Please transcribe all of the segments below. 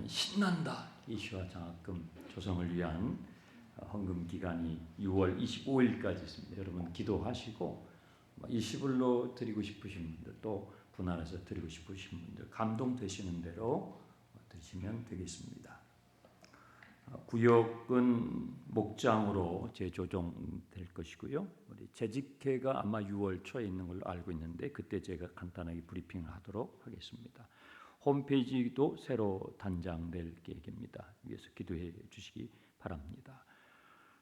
신난다 이슈와 장학금 조성을 위한 헌금 기간이 6월 25일까지 있습니다. 여러분 기도하시고 일시불로 드리고 싶으신 분들, 또 분할해서 드리고 싶으신 분들 감동되시는 대로 드시면 되겠습니다. 구역은 목장으로 재조정될 것이고요. 우리 재직회가 아마 6월 초에 있는 걸로 알고 있는데 그때 제가 간단하게 브리핑을 하도록 하겠습니다. 홈페이지도 새로 단장될 계획입니다. 위에서 기도해 주시기 바랍니다.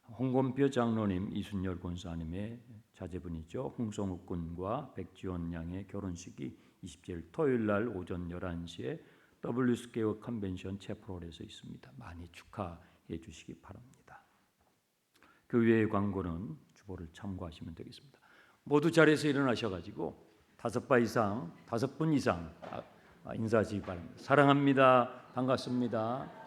홍건표 장로님, 이순열 권사님의 자제분이죠. 홍성욱 군과 백지원 양의 결혼식이 27일 토요일 날 오전 11시에 W스퀘어 컨벤션 채플홀에서 있습니다. 많이 축하해 주시기 바랍니다. 그 외의 광고는 주보를 참고하시면 되겠습니다. 모두 자리에서 일어나셔가지고 5분 이상 인사하시기 바랍니다. 사랑합니다. 반갑습니다.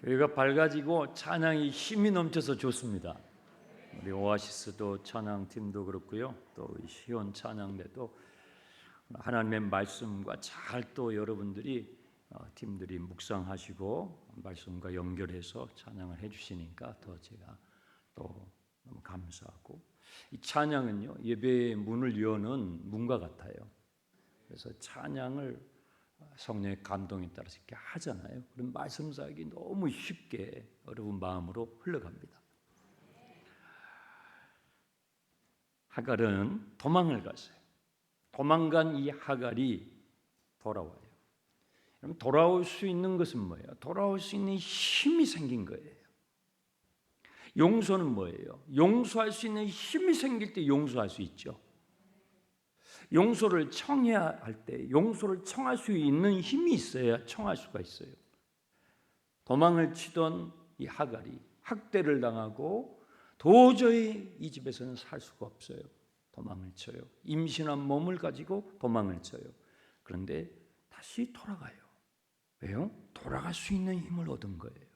교회가 밝아지고 찬양이 힘이 넘쳐서 좋습니다. 우리 오아시스도 찬양팀도 그렇고요. 또 시온 찬양대도 하나님의 말씀과 잘 또 여러분들이 팀들이 묵상하시고 말씀과 연결해서 찬양을 해주시니까 더 제가 또 너무 감사하고, 이 찬양은요 예배의 문을 여는 문과 같아요. 그래서 찬양을 성령의 감동에 따라서 이렇게 하잖아요. 그럼 말씀 사역이 너무 쉽게 여러분 마음으로 흘러갑니다. 하갈은 도망을 갔어요. 도망간 이 하갈이 돌아와요. 그럼 돌아올 수 있는 것은 뭐예요? 돌아올 수 있는 힘이 생긴 거예요. 용서는 뭐예요? 용서할 수 있는 힘이 생길 때 용서할 수 있죠. 용서를 청해야 할 때 용서를 청할 수 있는 힘이 있어야 청할 수가 있어요. 도망을 치던 이 하갈이 학대를 당하고 도저히 이 집에서는 살 수가 없어요. 도망을 쳐요. 임신한 몸을 가지고 도망을 쳐요. 그런데 다시 돌아가요. 왜요? 돌아갈 수 있는 힘을 얻은 거예요.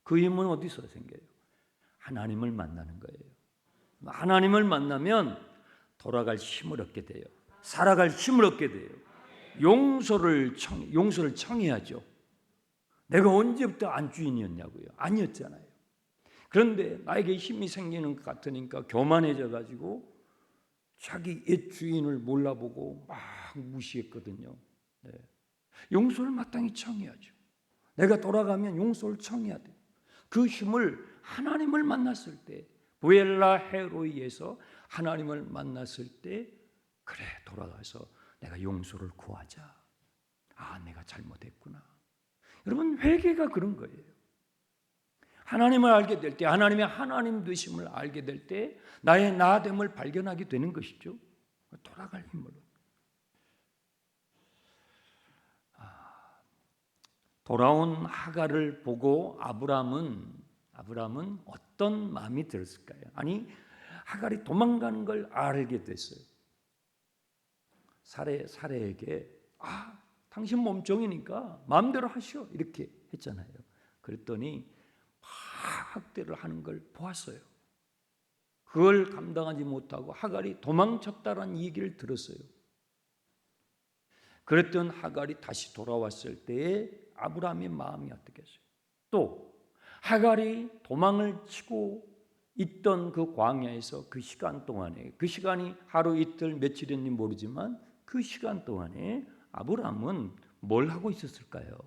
그 힘은 어디서 생겨요? 하나님을 만나는 거예요. 하나님을 만나면 돌아갈 힘을 얻게 돼요. 살아갈 힘을 얻게 돼요. 용서를 청해야죠. 내가 언제부터 안주인이었냐고요? 아니었잖아요. 그런데 나에게 힘이 생기는 것 같으니까 교만해져 가지고 자기 옛 주인을 몰라보고 막 무시했거든요. 네. 용서를 마땅히 청해야죠. 내가 돌아가면 용서를 청해야 돼요. 그 힘을 하나님을 만났을 때, 부엘라 헤로이에서 하나님을 만났을 때, 그래 돌아가서 내가 용서를 구하자. 아, 내가 잘못했구나. 여러분, 회개가 그런 거예요. 하나님을 알게 될 때, 하나님의 하나님 되심을 알게 될 때 나의 나됨을 발견하게 되는 것이죠. 돌아갈 힘으로. 돌아온 하갈을 보고 아브람은 어떤 마음이 들었을까요? 아니, 하갈이 도망가는 걸 알게 됐어요. 사레에게 당신 몸종이니까 마음대로 하시오 이렇게 했잖아요. 그랬더니 막 학대를 하는 걸 보았어요. 그걸 감당하지 못하고 하갈이 도망쳤다라는 얘기를 들었어요. 그랬던 하갈이 다시 돌아왔을 때에 아브라함의 마음이 어떻겠어요? 또 하갈이 도망을 치고 있던 그 광야에서 그 시간 동안에, 그 시간이 하루 이틀 며칠인지 모르지만 그 시간 동안에 아브라함은 뭘 하고 있었을까요?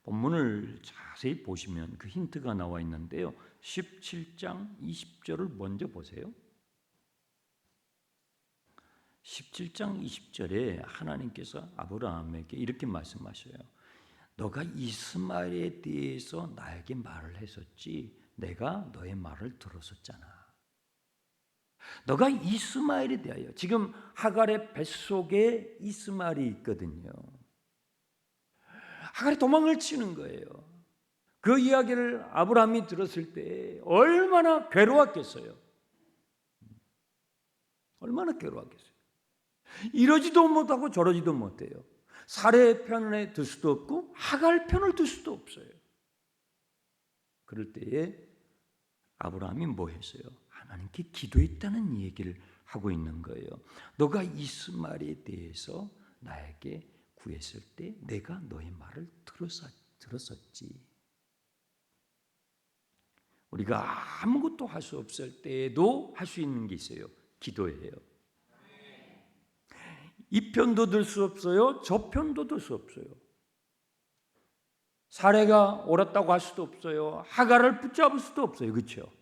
본문을 자세히 보시면 그 힌트가 나와 있는데요. 17장 20절을 먼저 보세요. 17장 20절에 하나님께서 아브라함에게 이렇게 말씀하셔요. 너가 이스마엘에 대해서 나에게 말을 했었지 내가 너의 말을 들었었잖아. 너가 이스마엘에 대하여, 지금 하갈의 뱃속에 이스마엘이 있거든요. 하갈이 도망을 치는 거예요. 그 이야기를 아브라함이 들었을 때 얼마나 괴로웠겠어요. 얼마나 괴로웠겠어요. 이러지도 못하고 저러지도 못해요. 사레의 편에 들 수도 없고 하갈 편을 들 수도 없어요. 그럴 때에 아브라함이 뭐 했어요? 하나님께 기도했다는 얘기를 하고 있는 거예요. 너가 이스마엘에 대해서 나에게 구했을 때 내가 너의 말을 들었었지. 우리가 아무것도 할 수 없을 때에도 할 수 있는 게 있어요. 기도예요. 이 편도 들 수 없어요. 저 편도 들 수 없어요. 사례가 옳았다고 할 수도 없어요. 하갈을 붙잡을 수도 없어요. 그렇죠?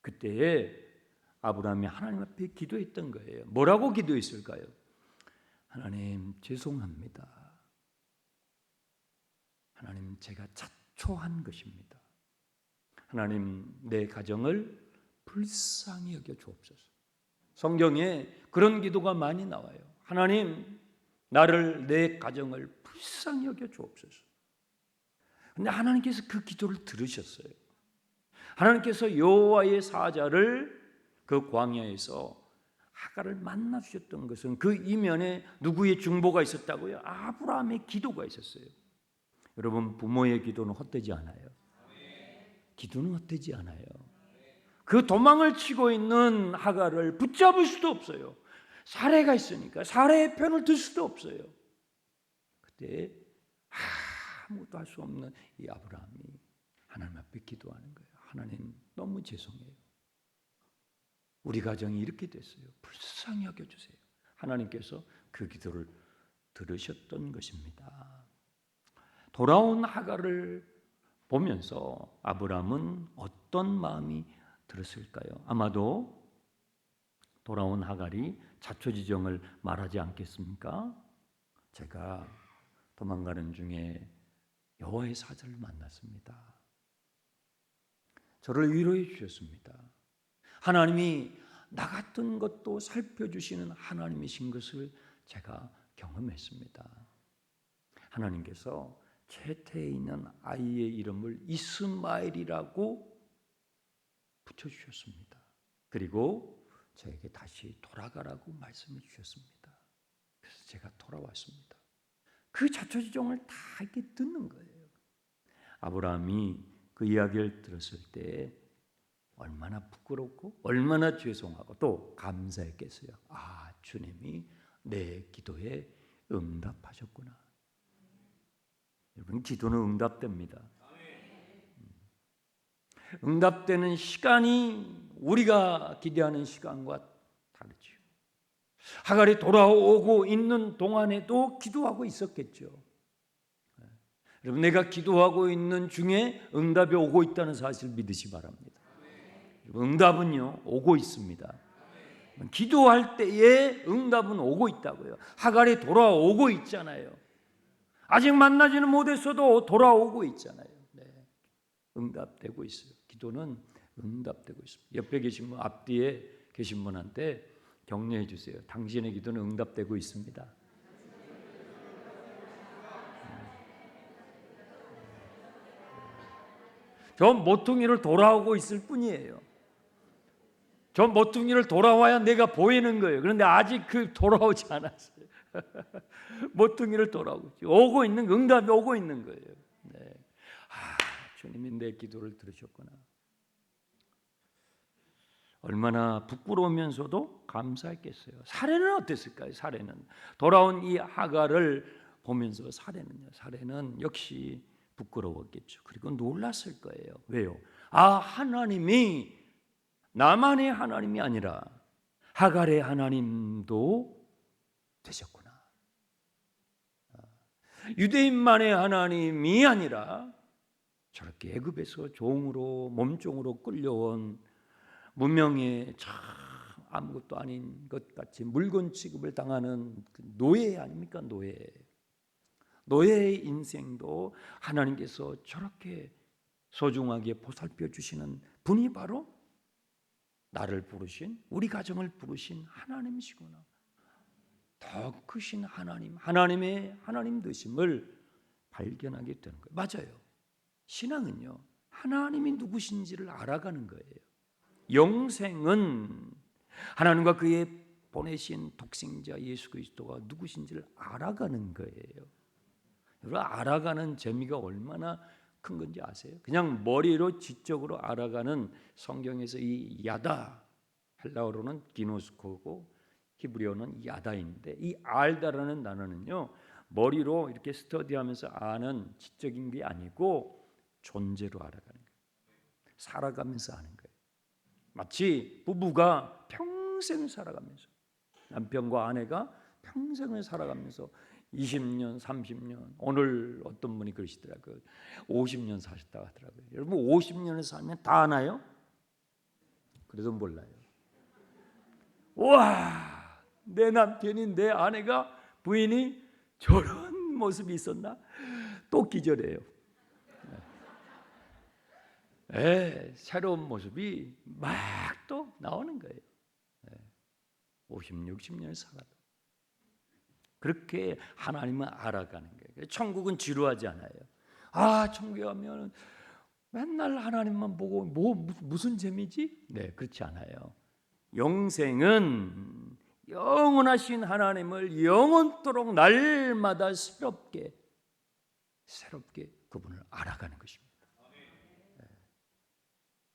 그때에 아브라함이 하나님 앞에 기도했던 거예요. 뭐라고 기도했을까요? 하나님 죄송합니다. 하나님 제가 자초한 것입니다. 하나님 내 가정을 불쌍히 여겨 주옵소서. 성경에 그런 기도가 많이 나와요. 하나님 나를 내 가정을 불쌍히 여겨 주옵소서. 근데 하나님께서 그 기도를 들으셨어요. 하나님께서 여호와의 사자를 그 광야에서 하갈을 만나 주셨던 것은 그 이면에 누구의 중보가 있었다고요? 아브라함의 기도가 있었어요. 여러분 부모의 기도는 헛되지 않아요. 기도는 헛되지 않아요. 그 도망을 치고 있는 하갈을 붙잡을 수도 없어요. 사례가 있으니까 사례의 편을 들 수도 없어요. 그때 아무것도 할 수 없는 이 아브라함이 하나님 앞에 기도하는 거예요. 하나님 너무 죄송해요. 우리 가정이 이렇게 됐어요. 불쌍히 여겨주세요. 하나님께서 그 기도를 들으셨던 것입니다. 돌아온 하갈을 보면서 아브라함은 어떤 마음이 들었을까요? 아마도 돌아온 하갈이 자초지종을 말하지 않겠습니까? 제가 도망가는 중에 여호와의 사자를 만났습니다. 저를 위로해 주셨습니다. 하나님이 나 같은 것도 살펴주시는 하나님이신 것을 제가 경험했습니다. 하나님께서 채태에 있는 아이의 이름을 이스마엘이라고 붙여주셨습니다. 그리고 저에게 다시 돌아가라고 말씀해 주셨습니다. 그래서 제가 돌아왔습니다. 그 자초지종을 다 이렇게 듣는 거예요. 아브라함이 그 이야기를 들었을 때 얼마나 부끄럽고 얼마나 죄송하고 또 감사했겠어요. 아, 주님이 내 기도에 응답하셨구나. 여러분, 기도는 응답됩니다. 응답되는 시간이 우리가 기대하는 시간과 다르죠. 하갈이 돌아오고 있는 동안에도 기도하고 있었겠죠. 여러분, 내가 기도하고 있는 중에 응답이 오고 있다는 사실을 믿으시 바랍니다. 응답은요 오고 있습니다. 기도할 때에 응답은 오고 있다고요. 하갈이 돌아오고 있잖아요. 아직 만나지는 못했어도 돌아오고 있잖아요. 네. 응답되고 있어요. 기도는 응답되고 있습니다. 옆에 계신 분, 앞뒤에 계신 분한테 격려해 주세요. 당신의 기도는 응답되고 있습니다. 저 모퉁이를 돌아오고 있을 뿐이에요. 저 모퉁이를 돌아와야 내가 보이는 거예요. 그런데 아직 그 돌아오지 않았어요. 모퉁이를 오고 있는, 응답이 오고 있는 거예요. 네. 주님이 내 기도를 들으셨구나. 얼마나 부끄러우면서도 감사했겠어요. 사례는 어땠을까요? 사례는 돌아온 이 하갈을 보면서 사례는 역시 부끄러웠겠죠. 그리고 놀랐을 거예요. 왜요? 하나님이 나만의 하나님이 아니라 하갈의 하나님도 되셨구나. 유대인만의 하나님이 아니라 저렇게 애굽에서 종으로 몸종으로 끌려온 무명의 참 아무것도 아닌 것 같이 물건 취급을 당하는 노예 아닙니까? 노예의 인생도 하나님께서 저렇게 소중하게 보살펴 주시는 분이 바로 나를 부르신, 우리 가정을 부르신 하나님이시구나. 더 크신 하나님의 하나님 되심을 발견하게 되는 거예요. 맞아요. 신앙은요, 하나님이 누구신지를 알아가는 거예요. 영생은 하나님과 그의 보내신 독생자 예수 그리스도가 누구신지를 알아가는 거예요. 여러분, 알아가는 재미가 얼마나 큰 건지 아세요? 그냥 머리로 지적으로 알아가는 성경에서 이 야다, 헬라어로는 기노스코고 히브리어는 야다인데, 이 알다라는 단어는요, 머리로 이렇게 스터디하면서 아는 지적인 게 아니고 존재로 알아가는 거예요. 살아가면서 아는 거예요. 마치 부부가 평생을 살아가면서, 남편과 아내가 평생을 살아가면서 20년, 30년, 오늘 어떤 분이 그러시더라고요. 50년 사셨다고 하더라고요. 여러분 50년을 살면 다 아나요? 그래도 몰라요. 와, 내 남편이, 내 아내가, 부인이 저런 모습이 있었나? 또 기절해요. 새로운 모습이 막 또 나오는 거예요. 50, 60년을 살아도 그렇게 하나님을 알아가는 거예요. 천국은 지루하지 않아요. 천국에 가면 맨날 하나님만 보고 무슨 재미지? 네, 그렇지 않아요. 영생은 영원하신 하나님을 영원토록 날마다 새롭게 그분을 알아가는 것입니다.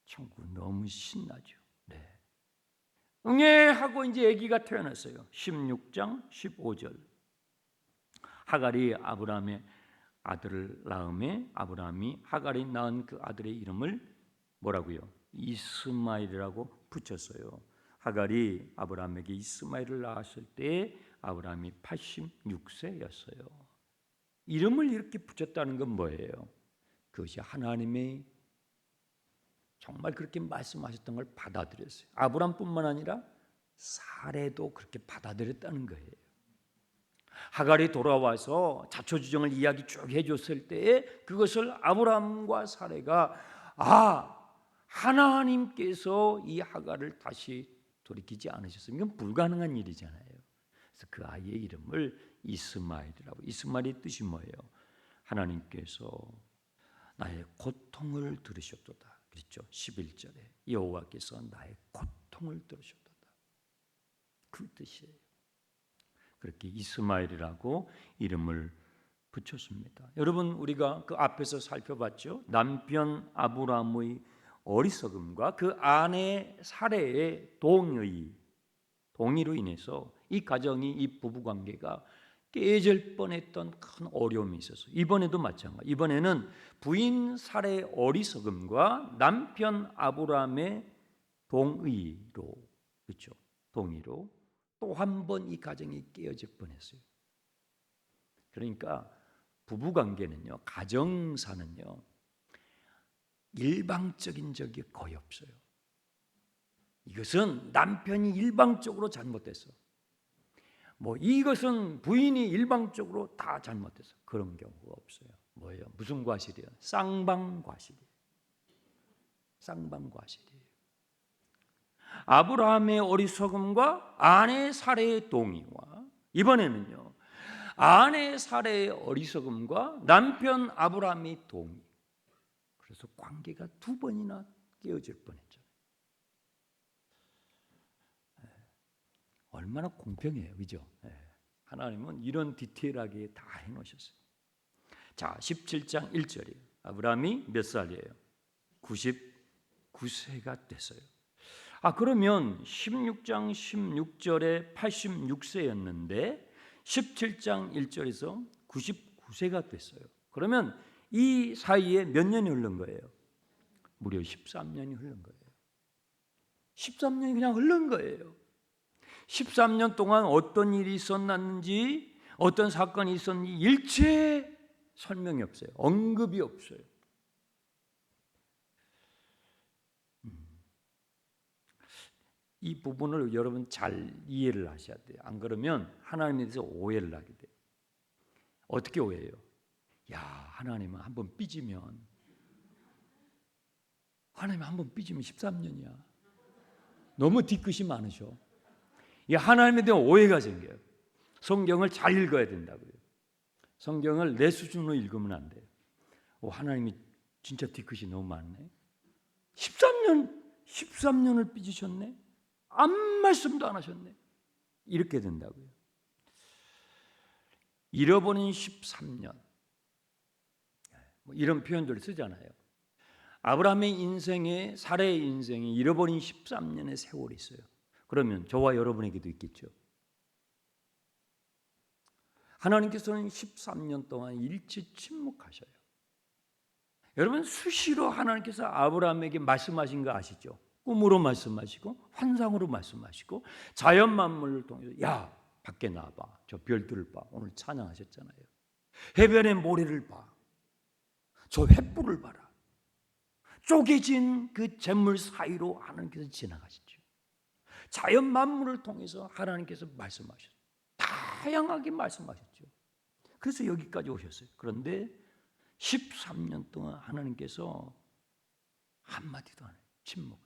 천국 너무 신나죠. 네. 응애하고 이제 아기가 태어났어요. 16장 15절. 하갈이 아브라함의 아들을 낳음에 아브라함이 하갈이 낳은 그 아들의 이름을 뭐라고요? 이스마엘이라고 붙였어요. 하갈이 아브라함에게 이스마엘을 낳았을 때 아브라함이 86세였어요. 이름을 이렇게 붙였다는 건 뭐예요? 그것이 하나님의 정말 그렇게 말씀하셨던 걸 받아들였어요. 아브라함뿐만 아니라 사레도 그렇게 받아들였다는 거예요. 하갈이 돌아와서 자초지종을 이야기 쭉 해줬을 때에 그것을 아브라함과 사레가 하나님께서 이 하갈을 다시 돌이키지 않으셨으면 이건 불가능한 일이잖아요. 그래서 그 아이의 이름을 이스마엘이라고. 이스마엘의 뜻이 뭐예요? 하나님께서 나의 고통을 들으셨도다. 그렇죠? 11절에 여호와께서 나의 고통을 들으셨도다. 그 뜻이에요. 그렇게 이스마엘이라고 이름을 붙였습니다. 여러분, 우리가 그 앞에서 살펴봤죠. 남편 아브라함의 어리석음과 그 아내 사레의 동의로 인해서 이 가정이, 이 부부 관계가 깨질 뻔했던 큰 어려움이 있었어요. 이번에도 마찬가지. 이번에는 부인 사레의 어리석음과 남편 아브라함의 동의로, 그렇죠? 동의로 또 한 번 이 가정이 깨어질 뻔했어요. 그러니까 부부 관계는요, 가정사는요, 일방적인 적이 거의 없어요. 이것은 남편이 일방적으로 잘못했어. 이것은 부인이 일방적으로 다 잘못했어. 그런 경우가 없어요. 뭐예요? 무슨 과실이에요? 쌍방과실이에요. 쌍방과실이에요. 아브라함의 어리석음과 아내 사레의 동의와, 이번에는요, 아내 사레의 어리석음과 남편 아브라함의 동의. 그래서 관계가 두 번이나 깨어질 뻔했죠. 얼마나 공평해요, 그죠? 하나님은 이런 디테일하게 다 해놓으셨어요. 자, 17장 1절이에요. 아브라함이 몇 살이에요? 99세가 됐어요. 그러면 16장 16절에 86세였는데 17장 1절에서 99세가 됐어요. 그러면 이 사이에 몇 년이 흐른 거예요? 무려 13년이 흐른 거예요. 13년이 그냥 흐른 거예요. 13년 동안 어떤 일이 있었는지, 어떤 사건이 있었는지 일체 설명이 없어요. 언급이 없어요. 이 부분을 여러분 잘 이해를 하셔야 돼요. 안 그러면 하나님에 대해서 오해를 하게 돼요. 어떻게 오해해요? 야, 하나님은 한번 삐지면 13년이야. 너무 뒤끝이 많으셔. 이 하나님에 대한 오해가 생겨요. 성경을 잘 읽어야 된다고요. 성경을 내 수준으로 읽으면 안 돼요. 하나님이 진짜 뒤끝이 너무 많네. 13년을 삐지셨네. 아무 말씀도 안 하셨네. 이렇게 된다고요. 잃어버린 13년. 이런 표현들을 쓰잖아요. 아브라함의 인생에, 사라의 인생에 잃어버린 13년의 세월이 있어요. 그러면 저와 여러분에게도 있겠죠. 하나님께서는 13년 동안 일체 침묵하셔요. 여러분, 수시로 하나님께서 아브라함에게 말씀하신 거 아시죠? 꿈으로 말씀하시고 환상으로 말씀하시고 자연 만물을 통해서 야, 밖에 나와봐. 저 별들을 봐. 오늘 찬양하셨잖아요. 해변의 모래를 봐. 저 횃불을 봐라. 쪼개진 그 잿물 사이로 하나님께서 지나가시죠. 자연 만물을 통해서 하나님께서 말씀하셨어요. 다양하게 말씀하셨죠. 그래서 여기까지 오셨어요. 그런데 13년 동안 하나님께서 한마디도 안 해요. 침묵.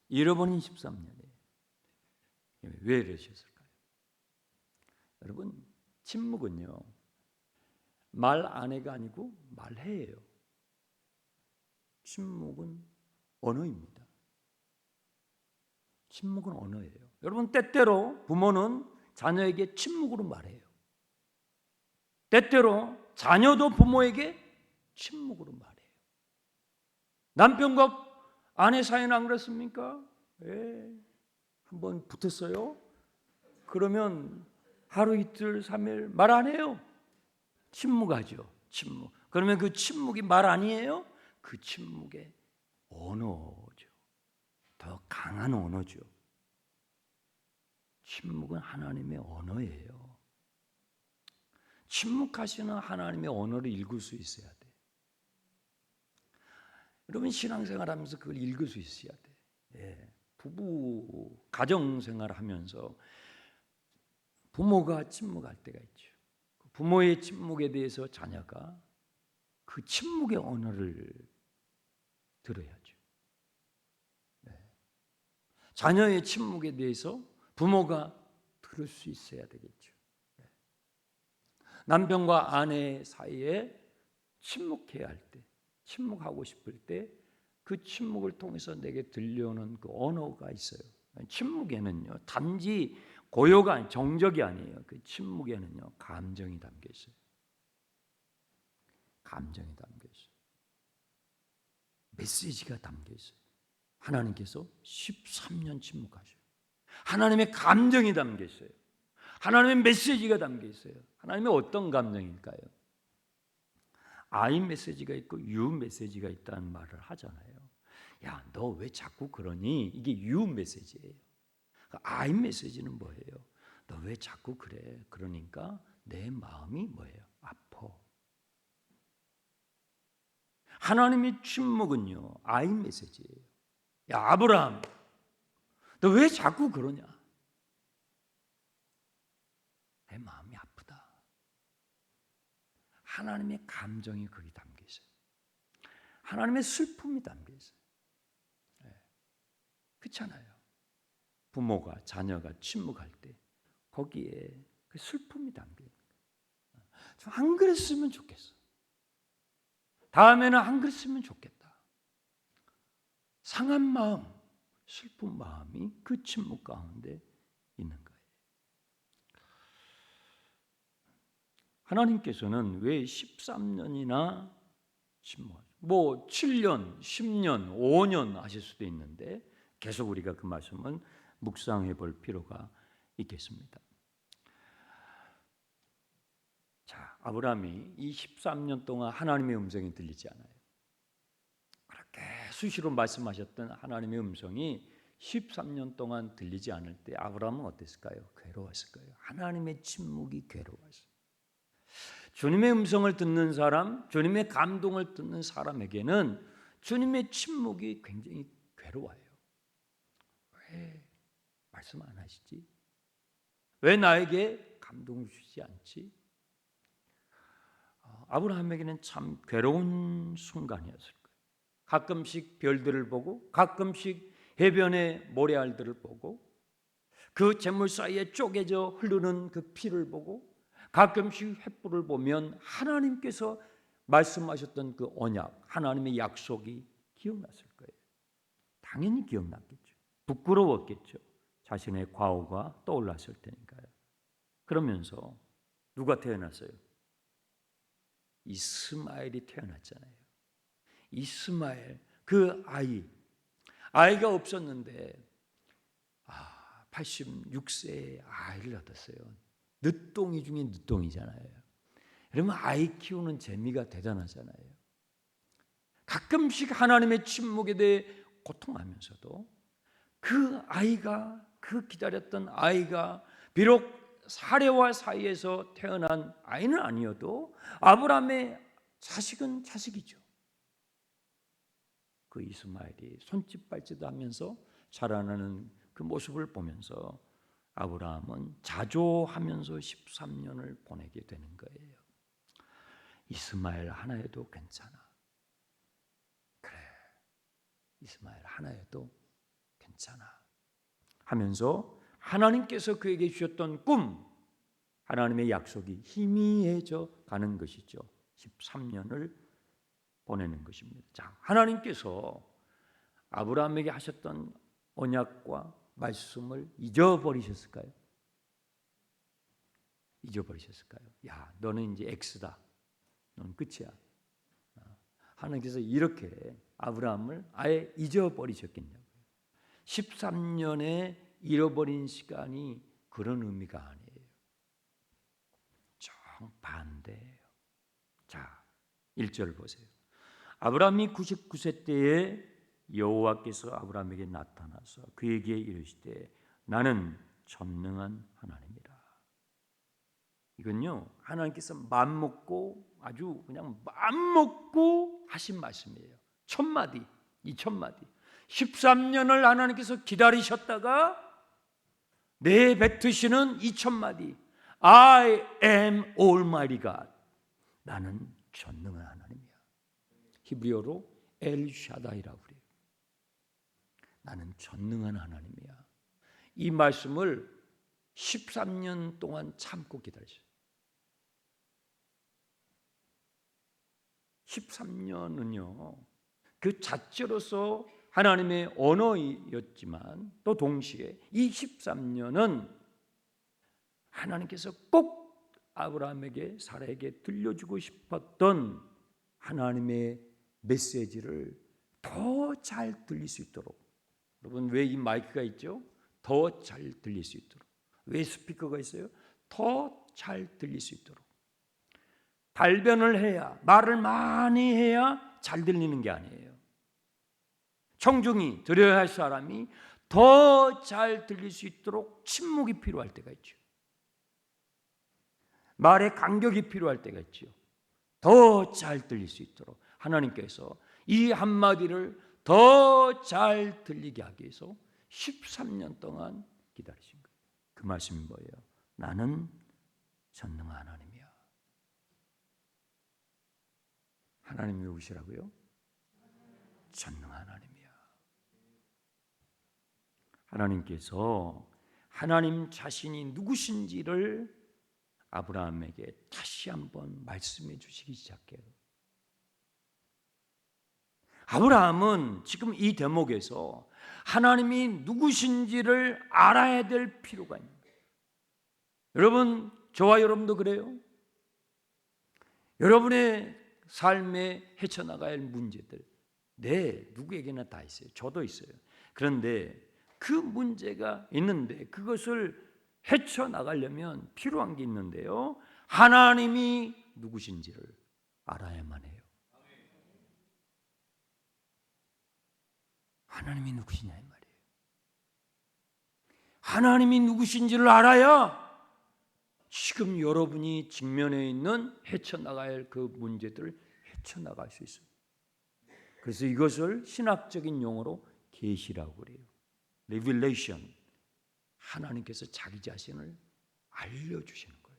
잃어버린 13년에 왜 이러셨을까요? 여러분, 침묵은요, 말 안 해가 아니고 말해예요. 침묵은 언어입니다. 침묵은 언어예요. 여러분, 때때로 부모는 자녀에게 침묵으로 말해요. 때때로 자녀도 부모에게 침묵으로 말해요. 남편과 아내 사이는 안 그렇습니까? 한번 붙었어요? 그러면 하루 이틀 3일 말 안 해요. 침묵하죠. 침묵. 그러면 그 침묵이 말 아니에요? 그 침묵의 언어죠. 더 강한 언어죠. 침묵은 하나님의 언어예요. 침묵하시는 하나님의 언어를 읽을 수 있어야 돼. 여러분, 신앙생활하면서 그걸 읽을 수 있어야 돼. 부부 가정생활하면서 부모가 침묵할 때가 있죠. 부모의 침묵에 대해서 자녀가 그 침묵의 언어를 들어야죠. 자녀의 침묵에 대해서 부모가 들을 수 있어야 되겠죠. 남편과 아내 사이에 침묵해야 할 때, 침묵하고 싶을 때 그 침묵을 통해서 내게 들려오는 그 언어가 있어요. 침묵에는요, 단지 고요가 정적이 아니에요. 그 침묵에는요, 감정이 담겨 있어요. 감정이 담겨 있어요. 메시지가 담겨 있어요. 하나님께서 13년 침묵하셔요. 하나님의 감정이 담겨 있어요. 하나님의 메시지가 담겨 있어요. 하나님의 어떤 감정일까요? I 메시지가 있고 U 메시지가 있다는 말을 하잖아요. 야, 너 왜 자꾸 그러니? 이게 U 메시지예요. I 메시지는 뭐예요? 너 왜 자꾸 그래? 그러니까 내 마음이 뭐예요? 아파. 하나님의 침묵은요, I 메시지예요. 야, 아브라함, 너 왜 자꾸 그러냐? 내 마음이 아프다. 하나님의 감정이 거기 담겨 있어요. 하나님의 슬픔이 담겨 있어요. 그렇잖아요. 부모가 자녀가 침묵할 때 거기에 그 슬픔이 담겨 있는 거예요. 안 그랬으면 좋겠어. 다음에는 안 그랬으면 좋겠다. 상한 마음, 슬픈 마음이 그 침묵 가운데 있는 거예요. 하나님께서는 왜 13년이나 침묵하죠? 뭐 7년, 10년, 5년 하실 수도 있는데 계속 우리가 그 말씀은 묵상해 볼 필요가 있겠습니다. 자, 아브라함이 이 13년 동안 하나님의 음성이 들리지 않아요. 그렇게 수시로 말씀하셨던 하나님의 음성이 13년 동안 들리지 않을 때 아브라함은 어땠을까요? 괴로웠을 거예요. 하나님의 침묵이 괴로웠어요. 주님의 음성을 듣는 사람, 주님의 감동을 듣는 사람에게는 주님의 침묵이 굉장히 괴로워요. 왜 말씀 안 하시지? 왜 나에게 감동을 주지 않지? 아브라함에게는 참 괴로운 순간이었을 거예요. 가끔씩 별들을 보고 가끔씩 해변의 모래알들을 보고 그 재물 사이에 쪼개져 흐르는 그 피를 보고 가끔씩 횃불을 보면 하나님께서 말씀하셨던 그 언약, 하나님의 약속이 기억났을 거예요. 당연히 기억났겠죠. 부끄러웠겠죠. 자신의 과오가 떠올랐을 테니까요. 그러면서 누가 태어났어요? 이스마엘이 태어났잖아요. 이스마엘, 그 아이가 없었는데 86세에 아이를 얻었어요. 늦동이 중에 늦동이잖아요. 그러면 아이 키우는 재미가 대단하잖아요. 가끔씩 하나님의 침묵에 대해 고통하면서도 그 아이가, 그 기다렸던 아이가 비록 사례와 사이에서 태어난 아이는 아니어도 아브라함의 자식은 자식이죠. 그 이스마엘이 손짓 발짓 하면서 자라나는 그 모습을 보면서 아브라함은 자조하면서 13년을 보내게 되는 거예요. 이스마엘 하나여도 괜찮아. 그래, 이스마엘 하나여도 괜찮아 하면서 하나님께서 그에게 주셨던 꿈, 하나님의 약속이 희미해져 가는 것이죠. 13년을 보내는 것입니다. 자, 하나님께서 아브라함에게 하셨던 언약과 말씀을 잊어버리셨을까요? 잊어버리셨을까요? 야, 너는 이제 X다. 너는 끝이야. 하나님께서 이렇게 아브라함을 아예 잊어버리셨겠냐고요. 13년에 잃어버린 시간이 그런 의미가 아니에요. 정반대예요. 자, 1절 보세요. 아브라함이 99세 때에 여호와께서 아브라함에게 나타나서 그에게 이르시되 나는 전능한 하나님이라. 이건요, 하나님께서 맘먹고 아주 그냥 맘먹고 하신 말씀이에요. 첫마디, 이 첫마디. 13년을 하나님께서 기다리셨다가 내뱉으시는 이 첫마디. I am Almighty God. 나는 전능한 하나님이야. 히브리어로 엘샤다이라고 그래요. 나는 전능한 하나님이야. 이 말씀을 13년 동안 참고 기다리셨어요. 13년은요, 그 자체로서 하나님의 언어였지만 또 동시에 이 13년은 하나님께서 꼭 아브라함에게 사라에게 들려주고 싶었던 하나님의 메시지를 더 잘 들릴 수 있도록. 여러분, 왜 이 마이크가 있죠? 더 잘 들릴 수 있도록. 왜 스피커가 있어요? 더 잘 들릴 수 있도록. 발변을 해야, 말을 많이 해야 잘 들리는 게 아니에요. 청중이, 들어야 할 사람이 더 잘 들릴 수 있도록 침묵이 필요할 때가 있죠. 말의 간격이 필요할 때가 있죠. 더 잘 들릴 수 있도록 하나님께서 이 한마디를 더 잘 들리게 하기 위해서 13년 동안 기다리신 거예요. 그 말씀이 뭐예요? 나는 전능한 하나님이야. 하나님 누구시라고요? 전능한 하나님이야. 하나님께서 하나님 자신이 누구신지를 아브라함에게 다시 한번 말씀해 주시기 시작해요. 아브라함은 지금 이 대목에서 하나님이 누구신지를 알아야 될 필요가 있는 거예요. 여러분, 저와 여러분도 그래요. 여러분의 삶에 헤쳐나가야 할 문제들, 누구에게나 다 있어요. 저도 있어요. 그런데 그 문제가 있는데 그것을 헤쳐나가려면 필요한 게 있는데요, 하나님이 누구신지를 알아야만 해요. 하나님이 누구시냐 이 말이에요. 하나님이 누구신지를 알아야 지금 여러분이 직면해 있는 헤쳐나가야 할 그 문제들을 헤쳐나갈 수 있어요. 그래서 이것을 신학적인 용어로 계시라고 그래요. Revelation. 하나님께서 자기 자신을 알려주시는 거예요.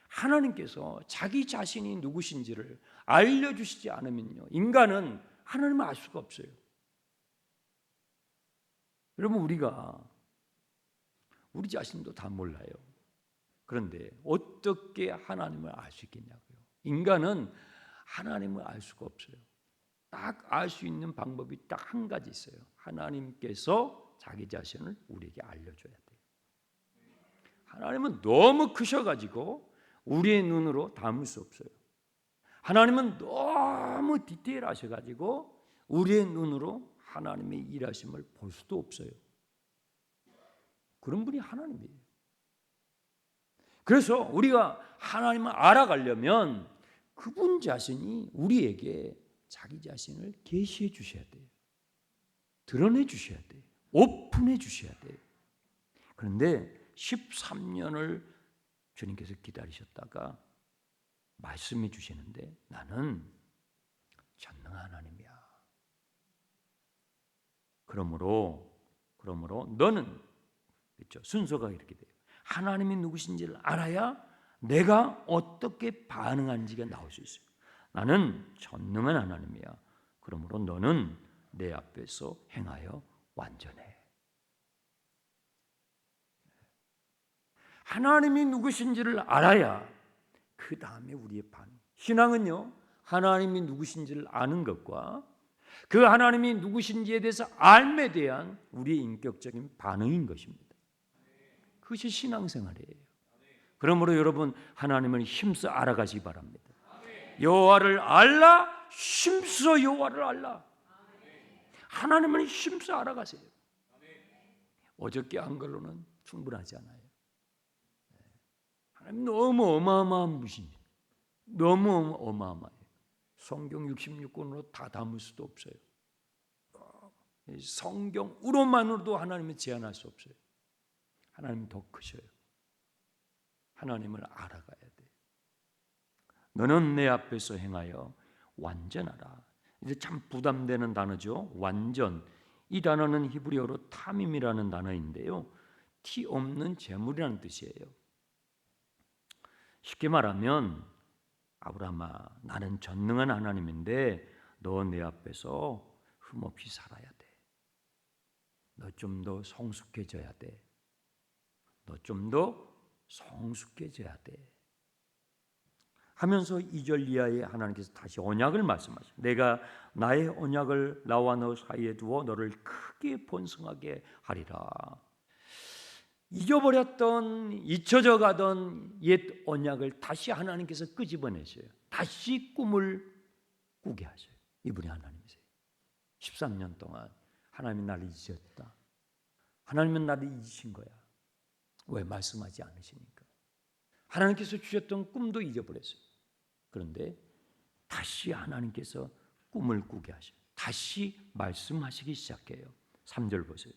하나님께서 자기 자신이 누구신지를 알려주시지 않으면요, 인간은 하나님을 알 수가 없어요. 여러분, 우리가 우리 자신도 다 몰라요. 그런데 어떻게 하나님을 알 수 있겠냐고요. 인간은 하나님을 알 수가 없어요. 딱 알 수 있는 방법이 딱 한 가지 있어요. 하나님께서 자기 자신을 우리에게 알려줘야 돼요. 하나님은 너무 크셔가지고 우리의 눈으로 담을 수 없어요. 하나님은 너무 디테일하셔가지고 우리의 눈으로 하나님의 일하심을 볼 수도 없어요. 그런 분이 하나님이에요. 그래서 우리가 하나님을 알아가려면 그분 자신이 우리에게 자기 자신을 계시해 주셔야 돼요. 드러내 주셔야 돼요. 오픈해 주셔야 돼요. 그런데 13년을 주님께서 기다리셨다가 말씀해 주시는데 나는 전능한 하나님이야. 그러므로 너는, 그렇죠? 순서가 이렇게 돼요. 하나님이 누구신지를 알아야 내가 어떻게 반응하는지가 나올 수 있어요. 나는 전능한 하나님이야. 그러므로 너는 내 앞에서 행하여 완전해. 하나님이 누구신지를 알아야 그 다음에 우리의 반응. 신앙은요, 하나님이 누구신지를 아는 것과 그 하나님이 누구신지에 대해서 알에 대한 우리의 인격적인 반응인 것입니다. 그것이 신앙생활이에요. 그러므로 여러분, 하나님을 힘써 알아가시기 바랍니다. 여호와를 알라, 힘써 여호와를 알라. 하나님을 힘써 알아가세요. 어저께 한 걸로는 충분하지 않아요. 하나님 너무 어마어마한 분이시죠. 너무 어마어마해요. 성경 66권으로 다 담을 수도 없어요. 성경으로만으로도 하나님을 제한할 수 없어요. 하나님은 더 크셔요. 하나님을 알아가야 돼. 너는 내 앞에서 행하여 완전하라. 이제 참 부담되는 단어죠. 완전. 이 단어는 히브리어로 타밈이라는 단어인데요, 티 없는 재물이라는 뜻이에요. 쉽게 말하면, 아브라함아, 나는 전능한 하나님인데 너 내 앞에서 흠없이 살아야 돼. 너 좀 더 성숙해져야 돼. 너 좀 더 성숙해져야 돼. 하면서 2절 이하에 하나님께서 다시 언약을 말씀하십니다. 내가 나의 언약을 나와 너 사이에 두어 너를 크게 번성하게 하리라. 잊어버렸던, 잊혀져 가던 옛 언약을 다시 하나님께서 끄집어내셔요. 다시 꿈을 꾸게 하셔요. 이분이 하나님이세요. 13년 동안 하나님이 나를 잊으셨다. 하나님은 나를 잊으신 거야. 왜? 말씀하지 않으시니까. 하나님께서 주셨던 꿈도 잊어버렸어요. 그런데 다시 하나님께서 꿈을 꾸게 하셔요. 다시 말씀하시기 시작해요. 3절 보세요.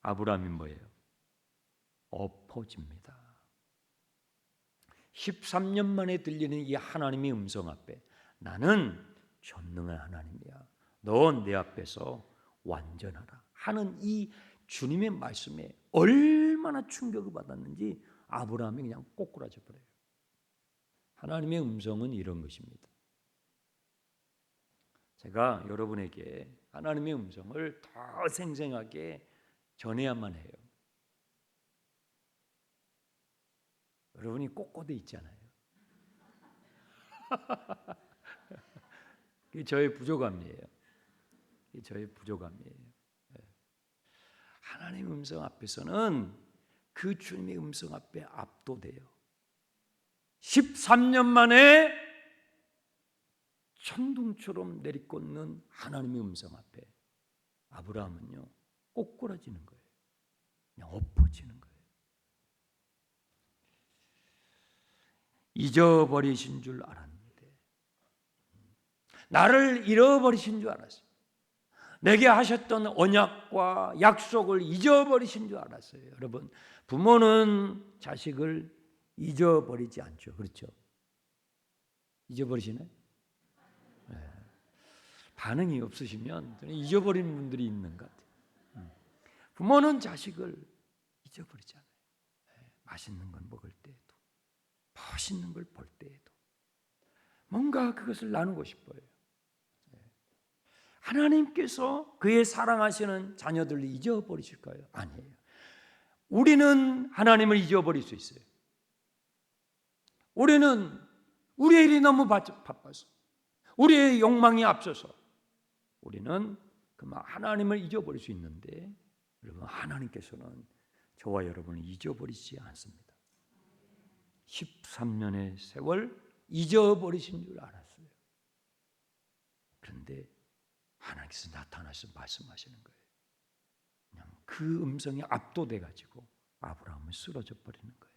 아브라함이 뭐예요? 엎어집니다. 13년 만에 들리는 이 하나님의 음성 앞에 나는 전능한 하나님이야. 너 내 앞에서 완전하라 하는 이 주님의 말씀에 얼마나 충격을 받았는지 아브라함이 그냥 꼬꾸라져 버려요. 하나님의 음성은 이런 것입니다. 제가 여러분에게 하나님의 음성을 더 생생하게 전해야만 해요. 여러분이 꼬꼬대 있잖아요. 그게 저의 부족함이에요. 그게 저의 부족함이에요. 하나님의 음성 앞에서는 그 주님의 음성 앞에 압도돼요. 13년 만에 천둥처럼 내리꽂는 하나님의 음성 앞에 아브라함은요, 꼬꾸라지는 거예요. 그냥 엎어지는 거예요. 잊어버리신 줄 알았는데, 나를 잃어버리신 줄 알았어요. 내게 하셨던 언약과 약속을 잊어버리신 줄 알았어요. 여러분, 부모는 자식을 잊어버리지 않죠. 그렇죠? 잊어버리시나요? 네. 반응이 없으시면 잊어버리는 분들이 있는 것 같아요. 부모는 자식을 잊어버리지 않아요. 네. 맛있는 걸 먹을 때에도, 멋있는 걸 볼 때에도 뭔가 그것을 나누고 싶어요. 하나님께서 그의 사랑하시는 자녀들을 잊어버리실까요? 아니에요. 우리는 하나님을 잊어버릴 수 있어요. 우리는 우리의 일이 너무 바빠서, 우리의 욕망이 앞서서 우리는 그만 하나님을 잊어버릴 수 있는데, 여러분, 하나님께서는 저와 여러분을 잊어버리지 않습니다. 13년의 세월 잊어버리신 줄 알았어요. 그런데 하나님께서 나타나서 말씀하시는 거예요. 그냥 그 음성에 압도돼 가지고 아브라함을 쓰러져 버리는 거예요.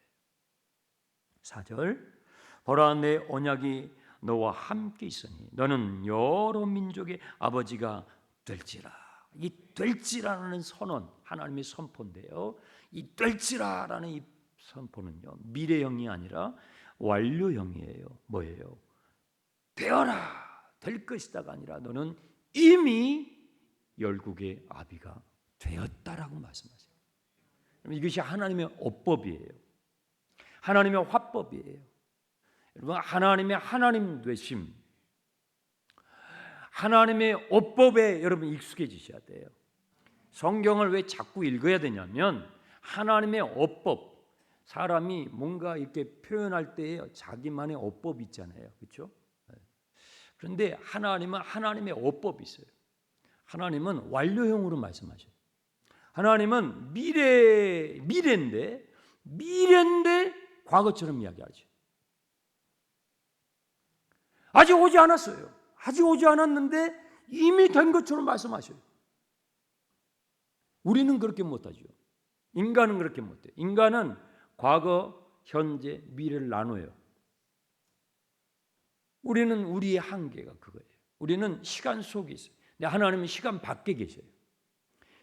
4절, 보라 내 언약이 너와 함께 있으니 너는 여러 민족의 아버지가 될지라. 이 될지라는 선언, 하나님의 선포인데요. 이 될지라라는 이 선포는요, 미래형이 아니라 완료형이에요. 뭐예요? 되어라, 될 것이다가 아니라 너는 이미 열국의 아비가 되었다라고 말씀하세요. 이것이 하나님의 어법이에요. 하나님의 화법이에요. 여러분, 하나님의 하나님 되심, 하나님의 어법에 여러분 익숙해지셔야 돼요. 성경을 왜 자꾸 읽어야 되냐면, 하나님의 어법, 사람이 뭔가 이렇게 표현할 때에 자기만의 어법이 있잖아요. 그렇죠? 그런데 하나님은 하나님의 어법이 있어요. 하나님은 완료형으로 말씀하셔요. 하나님은 미래인데 과거처럼 이야기하죠. 아직 오지 않았어요. 아직 오지 않았는데 이미 된 것처럼 말씀하셔요. 우리는 그렇게 못하죠. 인간은 그렇게 못해요. 인간은 과거, 현재, 미래를 나눠요. 우리는 우리의 한계가 그거예요. 우리는 시간 속에 있어요. 근데 하나님은 시간 밖에 계셔요.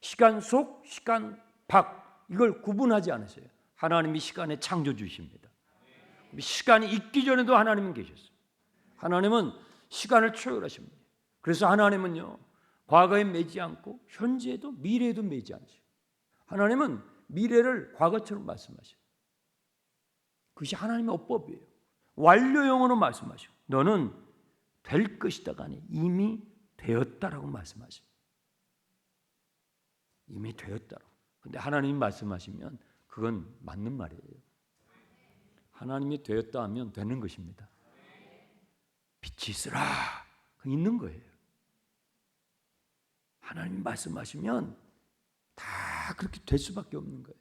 시간 속, 시간 밖, 이걸 구분하지 않으세요. 하나님이 시간의 창조주이십니다. 시간이 있기 전에도 하나님은 계셨어요. 하나님은 시간을 초월하십니다. 그래서 하나님은요, 과거에 매지 않고 현재에도 미래에도 매지 않으세요. 하나님은 미래를 과거처럼 말씀하셔요. 그것이 하나님의 어법이에요. 완료형으로 말씀하셔요. 너는 될 것이다가 아니 이미 되었다라고 말씀하셔요. 이미 되었다라고. 근데 하나님이 말씀하시면 그건 맞는 말이에요. 하나님이 되었다 하면 되는 것입니다. 빛이 있으라, 있는 거예요. 하나님이 말씀하시면 다 그렇게 될 수밖에 없는 거예요.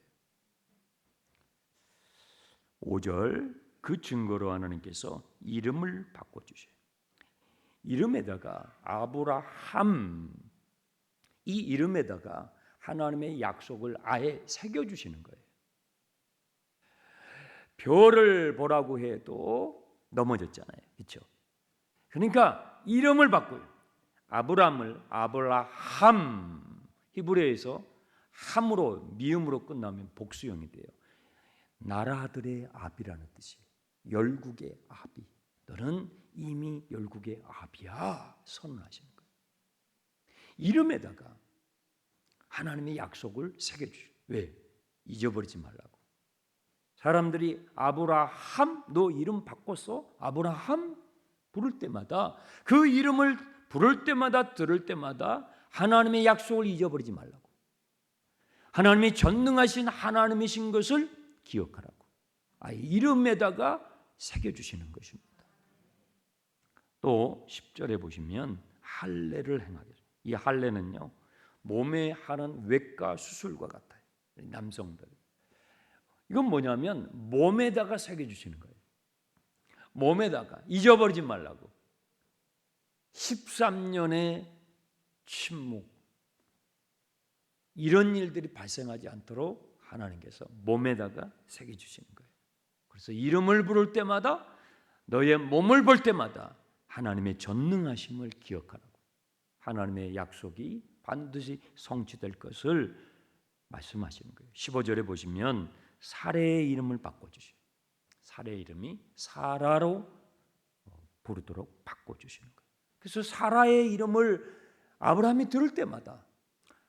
5절, 그 증거로 하나님께서 이름을 바꿔주셔요. 이름에다가 아브라함, 이 이름에다가 하나님의 약속을 아예 새겨주시는 거예요. 별을 보라고 해도 넘어졌잖아요. 그렇죠? 그러니까 이름을 바꿔요. 아브라함을 아브라함, 히브리어에서 함으로, 미음으로 끝나면 복수형이 돼요. 나라들의 아비라는 뜻이에요. 열국의 아비. 너는 이미 열국의 아비야 선언하시는 거예요. 이름에다가 하나님의 약속을 새겨주셔요. 왜? 잊어버리지 말라고. 사람들이 아브라함, 너 이름 바꿨어? 아브라함? 부를 때마다, 그 이름을 부를 때마다, 들을 때마다 하나님의 약속을 잊어버리지 말라고. 하나님이 전능하신 하나님이신 것을 기억하라고. 이름에다가 새겨주시는 것입니다. 또 10절에 보시면 할례를 행하겠습니다. 이 할례는요, 몸에 하는 외과 수술과 같아요. 남성들. 이건 뭐냐면 몸에다가 새겨주시는 거예요. 몸에다가 잊어버리지 말라고. 13년의 침묵, 이런 일들이 발생하지 않도록 하나님께서 몸에다가 새겨주시는 거예요. 그래서 이름을 부를 때마다, 너의 몸을 볼 때마다 하나님의 전능하심을 기억하라고. 하나님의 약속이 반드시 성취될 것을 말씀하시는 거예요. 15절에 보시면 사라의 이름을 바꿔주셔요. 사라의 이름이 사라로 부르도록 바꿔주시는 거예요. 그래서 사라의 이름을 아브라함이 들을 때마다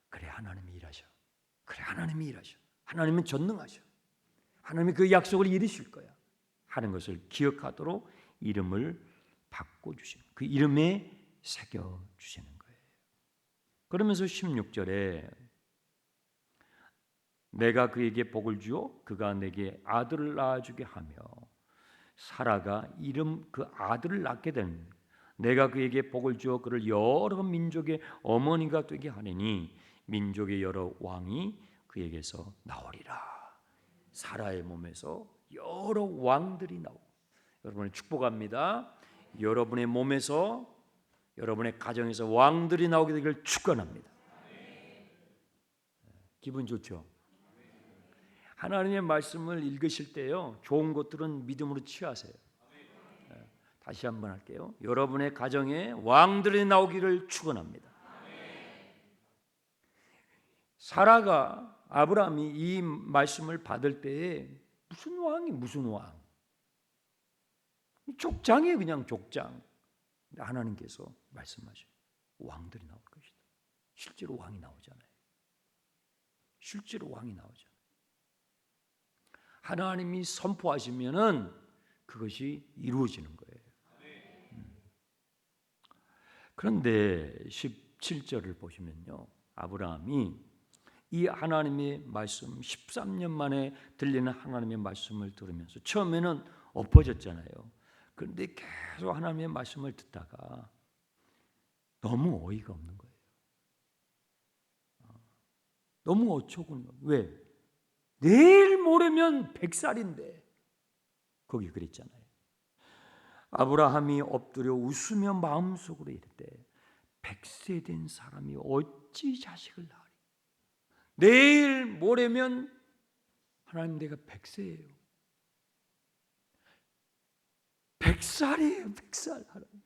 그래, 하나님이 일하셔. 그래, 하나님이 일하셔. 하나님은 전능하셔. 하나님이 그 약속을 이루실 거야 하는 것을 기억하도록 이름을 바꿔주시는, 그 이름에 새겨주시는 거예요. 그러면서 16절에 내가 그에게 복을 주어 그가 내게 아들을 낳아주게 하며, 사라가 그 아들을 낳게 된, 내가 그에게 복을 주어 그를 여러 민족의 어머니가 되게 하느니 민족의 여러 왕이 그에게서 나오리라. 사라의 몸에서 여러 왕들이 나오고, 여러분을 축복합니다. 여러분의 몸에서, 여러분의 가정에서 왕들이 나오게 되기를 축원합니다. 기분 좋죠? 하나님의 말씀을 읽으실 때요, 좋은 것들은 믿음으로 취하세요. 다시 한번 할게요. 여러분의 가정에 왕들이 나오기를 축원합니다. 사라가, 아브라함이 이 말씀을 받을 때에 무슨 왕? 족장이에요, 그냥 족장. 하나님께서 말씀하셔요. 왕들이 나올 것이다. 실제로 왕이 나오잖아요. 하나님이 선포하시면은 그것이 이루어지는 거예요. 그런데 17절을 보시면요, 아브라함이 이 하나님의 말씀, 13년 만에 들리는 하나님의 말씀을 들으면서 처음에는 엎어졌잖아요. 그런데 계속 하나님의 말씀을 듣다가 너무 어이가 없는 거예요. 너무 어처구니. 왜? 내일 모레면 100살인데 거기 그랬잖아요. 아브라함이 엎드려 웃으며 마음속으로 이르되 100세 된 사람이 어찌 자식을 낳으리. 내일 모레면 하나님, 내가 100세예요. 100살이에요. 100살 하나님.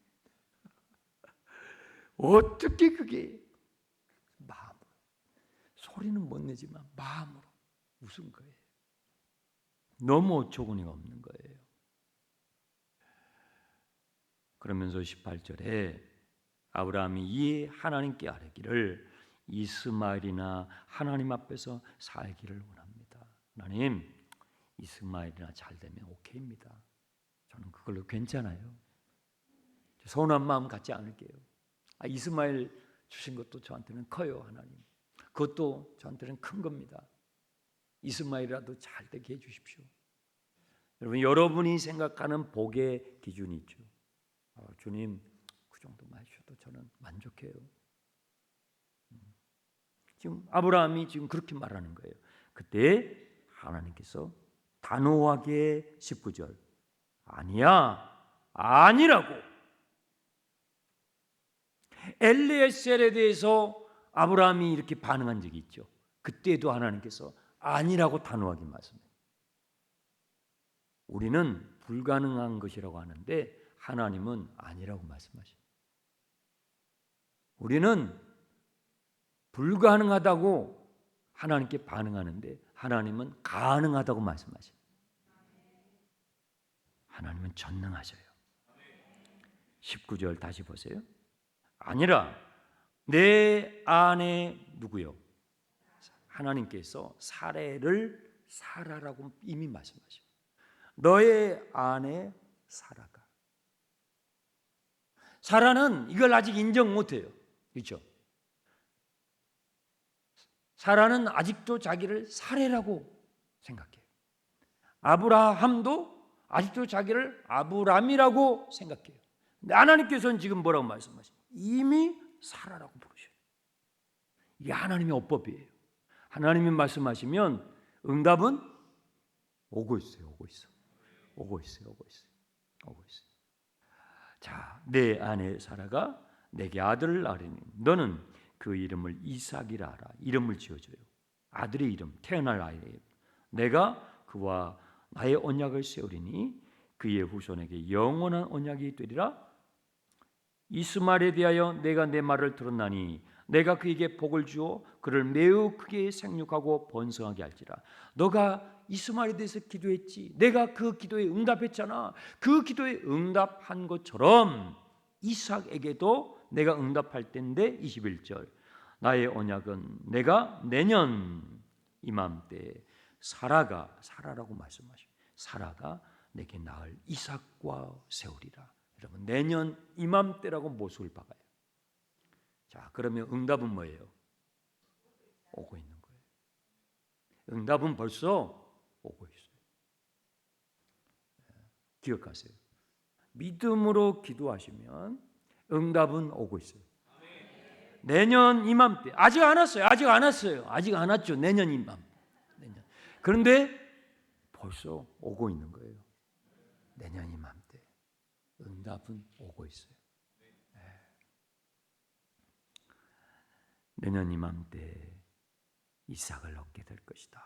어떻게 그게 마음으로, 소리는 못 내지만 마음으로 웃은 거예요. 너무 어처구니가 없는 거예요. 그러면서 18절에 아브라함이 이 하나님께 아뢰기를 이스마엘이나 하나님 앞에서 살기를 원합니다. 하나님, 이스마엘이나 잘 되면 오케이입니다. 저는 그걸로 괜찮아요. 서운한 마음 갖지 않을게요. 이스마엘 주신 것도 저한테는 커요, 하나님. 그것도 저한테는 큰 겁니다. 이스마엘이라도 잘 되게 해주십시오. 여러분, 여러분이 생각하는 복의 기준이 있죠. 주님, 그 정도만 해주셔도 저는 만족해요. 지금 아브라함이 지금 그렇게 말하는 거예요. 그때 하나님께서 단호하게 19절 아니라고 엘리에셀에 대해서 아브라함이 이렇게 반응한 적이 있죠. 그때도 하나님께서 아니라고 단호하게 말씀해요. 우리는 불가능한 것이라고 하는데 하나님은 아니라고 말씀하셔요. 우리는 불가능하다고 하나님께 반응하는데 하나님은 가능하다고 말씀하셔요. 하나님은 전능하셔요. 19절 다시 보세요. 아니라 내 아내 누구요? 하나님께서 사라라고 이미 말씀하셔요. 너의 아내 사라는 이걸 아직 인정 못해요. 그렇죠? 사라는 아직도 자기를 사레라고 생각해요. 아브라함도 아직도 자기를 아브람이라고 생각해요. 근데 하나님께서는 지금 뭐라고 말씀하세요? 이미 사라라고 부르셔요. 이게 하나님의 어법이에요. 하나님이 말씀하시면 응답은 오고 있어요. 자, 내 아내 사라가 내게 아들을 낳으리니 너는 그 이름을 이삭이라 하라. 이름을 지어줘요. 아들의 이름, 태어날 아이의 이름. 내가 그와 나의 언약을 세우리니 그의 후손에게 영원한 언약이 되리라. 이스마엘에 대하여 내가 내 말을 들었나니 내가 그에게 복을 주어 그를 매우 크게 생육하고 번성하게 할지라. 너가 이스마엘에 대해서 기도했지. 내가 그 기도에 응답했잖아. 그 기도에 응답한 것처럼 이삭에게도 내가 응답할 때인데 21절 나의 언약은 내가 내년 이맘때 사라라고 말씀하시고 사라가 내게 낳을 이삭과 세우리라. 여러분 내년 이맘때라고 못을 박아요. 자, 그러면 응답은 뭐예요? 오고 있는 거예요. 응답은 벌써 오고 있어요. 기억하세요. 믿음으로 기도하시면 응답은 오고 있어요. 내년 이맘때 아직 안 왔어요. 아직 안 왔죠. 내년 이맘. 내년. 그런데 벌써 오고 있는 거예요. 내년 이맘때 응답은 오고 있어요. 내년 이맘때 이삭을 얻게 될 것이다.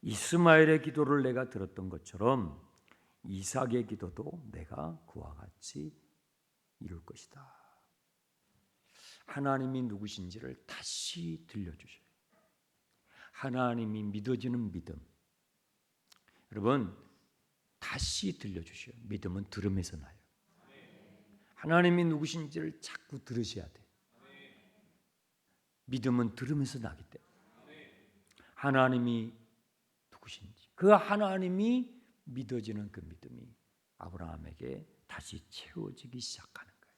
이스마엘의 기도를 내가 들었던 것처럼 이삭의 기도도 내가 그와 같이 이룰 것이다. 하나님이 누구신지를 다시 들려주셔요. 하나님이 믿어지는 믿음. 여러분 다시 들려주셔요. 믿음은 들음에서 나요. 하나님이 누구신지를 자꾸 들으셔야 돼. 믿음은 들으면서 나기 때문에 하나님이 누구신지 그 하나님이 믿어지는 그 믿음이 아브라함에게 다시 채워지기 시작하는 거예요.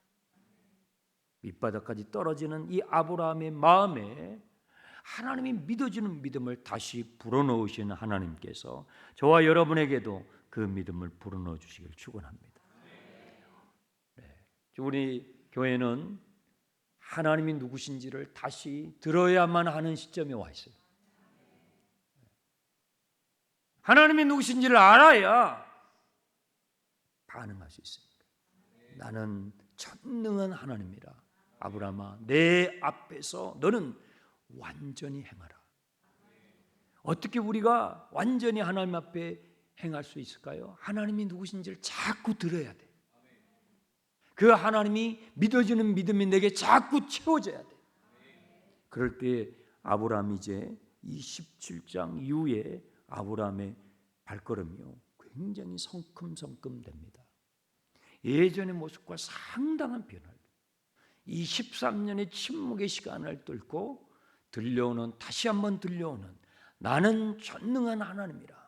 밑바닥까지 떨어지는 이 아브라함의 마음에 하나님이 믿어지는 믿음을 다시 불어넣으시는 하나님께서 저와 여러분에게도 그 믿음을 불어넣어 주시길 축원합니다. 우리 교회는 하나님이 누구신지를 다시 들어야만 하는 시점에 와 있어요. 하나님이 누구신지를 알아야 반응할 수 있습니다. 나는 전능한 하나님이라. 아브라함아, 내 앞에서 너는 완전히 행하라. 어떻게 우리가 완전히 하나님 앞에 행할 수 있을까요? 하나님이 누구신지를 자꾸 들어야 돼. 그 하나님이 믿어지는 믿음이 내게 자꾸 채워져야 돼. 그럴 때 아브라함이 이제 이 17장 이후에 아브라함의 발걸음이요 굉장히 성큼성큼 됩니다. 예전의 모습과 상당한 변화를 이 13년의 침묵의 시간을 뚫고 다시 한번 들려오는 나는 전능한 하나님이라.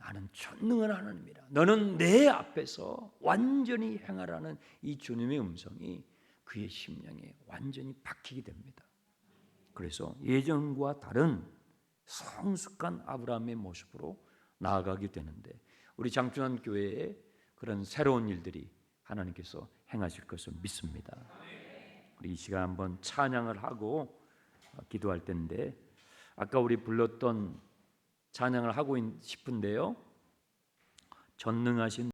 나는 전능한 하나님이라. 너는 내 앞에서 완전히 행하라는 이 주님의 음성이 그의 심령에 완전히 박히게 됩니다. 그래서 예전과 다른 성숙한 아브라함의 모습으로 나아가게 되는데 우리 장춘환 교회에 그런 새로운 일들이 하나님께서 행하실 것을 믿습니다. 우리 이 시간 한번 찬양을 하고 기도할 텐데 아까 우리 불렀던 찬양을 하고 싶은데요. 전능하신